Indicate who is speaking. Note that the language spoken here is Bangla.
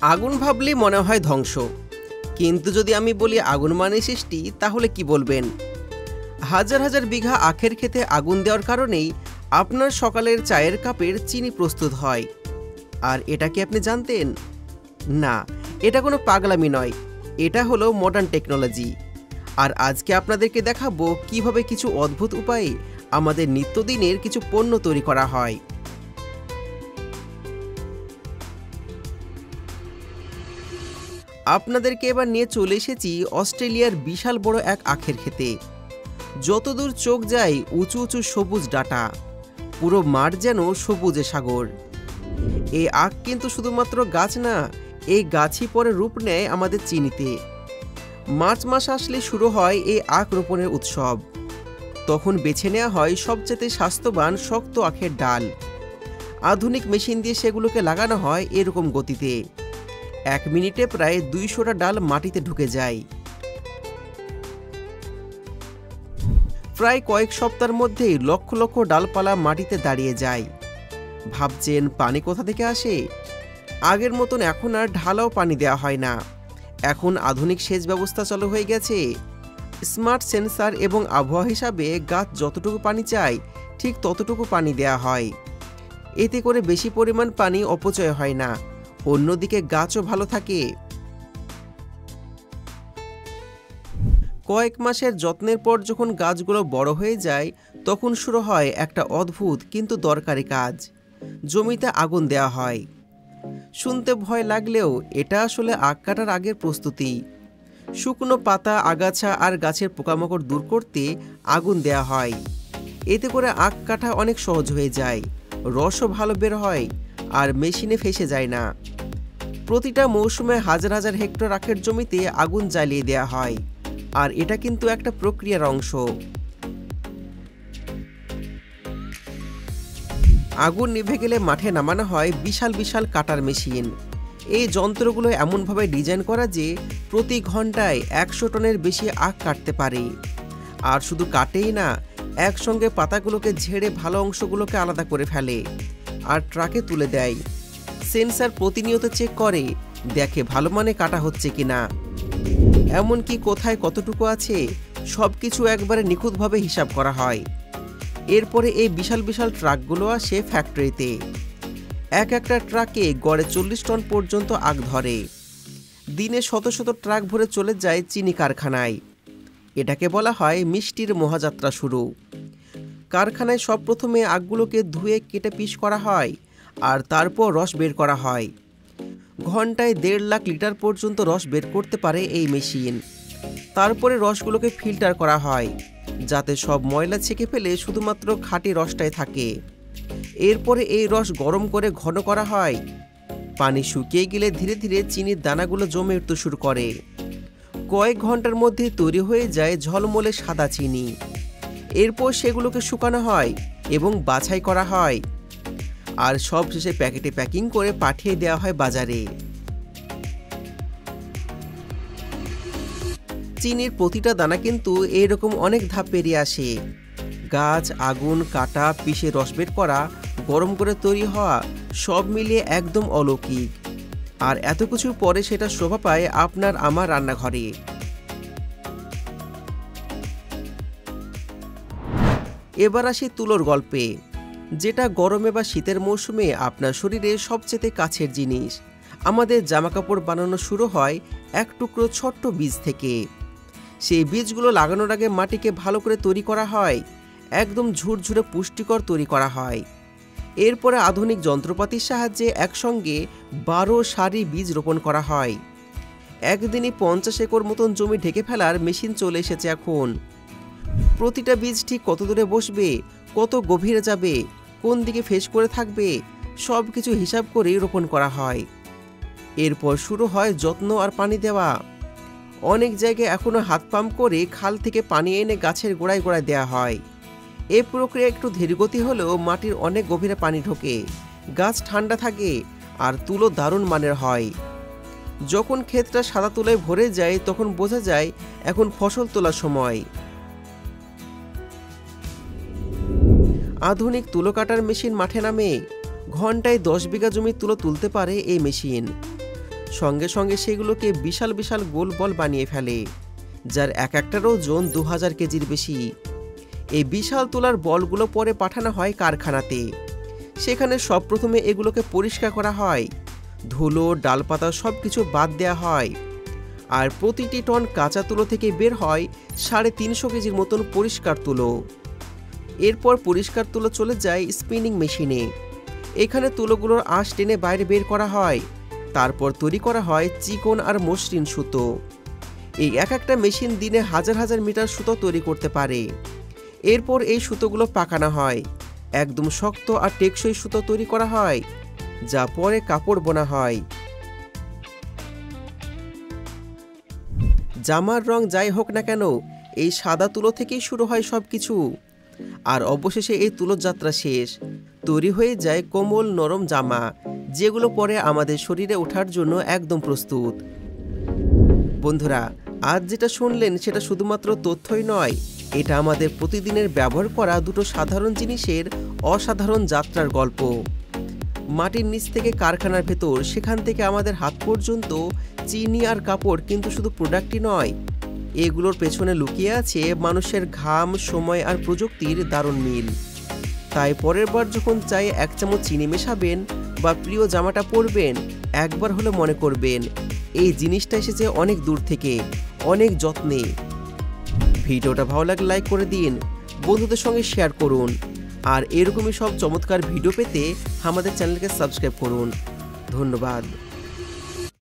Speaker 1: আগুন ভাবলেই মনে হয় ধ্বংস, কিন্তু যদি আমি বলি আগুন মানে সৃষ্টি, তাহলে কি বলবেন? হাজার হাজার বিঘা আখের ক্ষেতে আগুন দেওয়ার কারণেই আপনার সকালের চায়ের কাপের চিনি প্রস্তুত হয়। আর এটা কি আপনি জানতেন? না, এটা কোনো পাগলামি নয়, এটা হলো মডার্ন টেকনোলজি। আর আজকে আপনাদেরকে দেখাবো কিভাবে কিছু অদ্ভুত উপায়ে আমাদের নিত্যদিনের কিছু পণ্য তৈরি করা হয়। আপনাদেরকে এবার নিয়ে চলে এসেছি অস্ট্রেলিয়ার বিশাল বড় এক আখের ক্ষেতে। যতদূর চোখ যায় উঁচু উঁচু সবুজ ডাটা, পুরো মাঠ যেন সবুজে সাগর। এই আখ কিন্তু শুধুমাত্র গাছ না, এই গাছই পরে রূপ নেয় আমাদের চিনিতে। মার্চ মাস আসলে শুরু হয় এই আখ রোপণের উৎসব। তখন বেছে নেওয়া হয় সবচেয়ে স্বাস্থ্যবান শক্ত আখের ডাল। আধুনিক মেশিন দিয়ে সেগুলোকে লাগানো হয় এরকম গতিতে, 1 মিনিটে প্রায় 200টা ডাল মাটিতে ঢুকে যায়। প্রায় কয়েক সপ্তাহের মধ্যেই লক্ষ লক্ষ ডালপালা মাটিতে দাঁড়িয়ে যায়। ভাবছেন পানি কোথা থেকে আসে? আগের মতন এখন আর ঢালাও পানি দেওয়া হয় না, এখন আধুনিক সেচ ব্যবস্থা চালু হয়ে গেছে। স্মার্ট সেন্সার এবং আবহাওয়া হিসাবে গাছ যতটুকু পানি চায় ঠিক ততটুকু পানি দেওয়া হয়। এতে করে বেশি পরিমাণ পানি অপচয় হয় না, অন্যদিকে গাছও ভালো থাকে। কয়েক মাসের যত্নের পর যখন গাছগুলো বড় হয়ে যায়, তখন শুরু হয় একটা অদ্ভুত কিন্তু দরকারি কাজ। জমিতে আগুন দেওয়া হয়। শুনতে ভয় লাগলেও এটা আসলে আখ কাটার আগের প্রস্তুতি। শুকনো পাতা, আগাছা আর গাছের পোকামাকড় দূর করতে আগুন দেওয়া হয়। এতে করে আখ কাটা অনেক সহজ হয়ে যায়, রসও ভালো বের হয় আর মেশিনে ফেসে যায় না। প্রতিটা মৌসুমে হাজার হাজার হেক্টর আখের জমিতে আগুন জ্বালিয়ে দেওয়া হয়, আর এটা কিন্তু একটা প্রক্রিয়ার অংশ। আগুন নিভে গেলে মাঠে নামানো হয় বিশাল বিশাল কাটার মেশিন। এই যন্ত্রগুলো এমনভাবে ডিজাইন করা যে প্রতি ঘন্টায় 100 টনের বেশি আখ কাটতে পারে। আর শুধু কাটেই না, একসঙ্গে পাতাগুলোকে ঝেড়ে ভালো অংশগুলোকে আলাদা করে ফেলে আর ট্রাকে তুলে দেয়। সেন্সার প্রতিনিয়ত চেক করে, দেখে ভালো মানে কাটা হচ্ছে কিনা, এমনকি কোথায় কতটুকু আছে সবকিছু একবারে নিখুঁতভাবে হিসাব করা হয়। এরপরে এই বিশাল বিশাল ট্রাকগুলো আসে ফ্যাক্টরিতে। একটা ট্রাকে গড়ে 40 টন পর্যন্ত আখ ধরে। দিনে শত শত ট্রাক ভরে চলে যায় চিনি কারখানায়। এটাকে বলা হয় মিষ্টির মহাযাত্রা শুরু। কারখানায় সব প্রথমে আখগুলোকে ধুয়ে কেটে পিস করা হয়, আর তারপর রস বের করা হয়। ঘন্টায় 1.5 লাখ লিটার পর্যন্ত রস বের করতে পারে এই মেশিন। তারপরে রসগুলোকে ফিল্টার করা হয়, যাতে সব ময়লা ছেঁকে ফেলে শুধুমাত্র খাঁটি রসটাই থাকে। এরপরে এই রস গরম করে ঘন করা হয়। পানি শুকিয়ে গেলে ধীরে ধীরে চিনির দানাগুলো জমে উঠতে শুরু করে। কয়েক ঘন্টার মধ্যে তৈরি হয়ে যায় ঝলমলে সাদা চিনি। এরপর সেগুলোকে শুকানো হয় এবং বাছাই করা হয়, আর সব শেষে প্যাকেটে প্যাকিং করে পাঠিয়ে দেওয়া হয় বাজারে। চিনির প্রতিটা দানা কিন্তু এইরকম অনেক ধাপ পেরিয়ে আসে। গাছ, আগুন, কাটা, পিষে রস বের করা, গরম করে তৈরি হওয়া, সব মিলিয়ে একদম অলৌকিক। আর এত কিছুর পরে সেটা শোভা পায় আপনার আমার রান্নাঘরে। এবার আসি তুলোর গল্পে, যেটা গরমে বা শীতের মৌসুমে আপনার শরীরে সবচেয়ে কাছের জিনিস। আমাদের জামাকাপড় বানানো শুরু হয় এক টুকরো ছোট্ট বীজ থেকে। সেই বীজগুলো লাগানোর আগে মাটিকে ভালো করে তৈরি করা হয়, একদম ঝুরঝুরে পুষ্টিকর তৈরি করা হয়। এরপরে আধুনিক যন্ত্রপাতির সাহায্যে একসঙ্গে 12 সারি বীজ রোপণ করা হয়। একদিনই 50 একর মতন জমি ঢেকে ফেলার মেশিন চলে এসেছে এখন। প্রতিটা বীজ ঠিক কত দূরে বসবে, কত গভীরে যাবে, কোন দিকে ফেস করে থাকবে, সব কিছু হিসাব করেই রোপণ করা হয়। এরপর শুরু হয় যত্ন আর পানি দেওয়া। অনেক জায়গায় এখনো হাত পাম্প করে খাল থেকে পানি এনে গাছের গোড়ায় গোড়ায় দেওয়া হয়। এই প্রক্রিয়া একটু ধীরগতি হলেও মাটির অনেক গভীরে পানি ঢোকে, গাছ ঠান্ডা থাকে আর তুলো দারুণ মানের হয়। যখন ক্ষেতটা সাদা তুলায় ভরে যায় তখন বোঝা যায় এখন ফসল তোলার সময়। আধুনিক তুলো কাটার মেশিন মাঠে নামে। ঘন্টায় 10 বিঘা জমি তুলো তুলতে পারে এই মেশিন। সঙ্গে সঙ্গে সেগুলোকে বিশাল বিশাল গোল বল বানিয়ে ফেলে, যার এক একটার ওজন 2000 কেজির বেশি। এই বিশাল তোলার বলগুলো পরে পাঠানো হয় কারখানাতে। সেখানে সব প্রথমে এগুলোকে পরিষ্কার করা হয়, ধুলো ডালপাতা সব কিছু বাদ দেওয়া হয়। আর প্রতিটি টন কাঁচা তুলো থেকে বের হয় 350 কেজির মতন পরিষ্কার তুলো। এরপর পরিষ্কার তুলো চলে যায় স্পিনিং মেশিনে। এখানে তুলোগুলোর আঁশ টেনে বাইরে বের করা হয়। তারপর তৈরি করা হয় চিকন আর মসৃণ সুতো। এই এক একটা মেশিন দিনে হাজার হাজার মিটার সুতো তৈরি করতে পারে। এরপর এই সুতোগুলো পাকানো হয়, একদম শক্ত আর টেকসই সুতো তৈরি করা হয়, যা পরে কাপড় বোনা হয়। জামার রং যাই হোক না কেন, এই সাদা তুলো থেকেই শুরু হয় সব কিছু। আর অবশেষে এই তুলোর যাত্রা শেষ, তৈরি হয়ে যায় কোমল নরম জামা, যেগুলো পরে আমাদের শরীরে ওঠার জন্য একদম প্রস্তুত। বন্ধুরা, আজ যেটা শুনলেন সেটা শুধুমাত্র তথ্যই নয়, এটা আমাদের প্রতিদিনের ব্যবহার করা দুটো সাধারণ জিনিসের অসাধারণ যাত্রার গল্প। মাটির নিচ থেকে কারখানার ভেতর, সেখান থেকে আমাদের হাত পর্যন্ত চিনি আর কাপড় কিন্তু শুধু প্রোডাক্টই নয়, এগুলোর পেছনে লুকিয়ে আছে মানুষের ঘাম, সময় আর প্রযুক্তির দারুণ মিল। তাই পরের বার যখন চাই 1 চামচ চিনি মেশাবেন বা প্রিয় জামাটা পরবেন, একবার হলে মনে করবেন এই জিনিসটা এসেছে অনেক দূর থেকে, অনেক যত্নে। ভিডিওটা ভালো লাগলে লাইক করে দিন, বন্ধুদের সঙ্গে শেয়ার করুন, আর এরকমই সব চমৎকার ভিডিও পেতে আমাদের চ্যানেলকে সাবস্ক্রাইব করুন। ধন্যবাদ।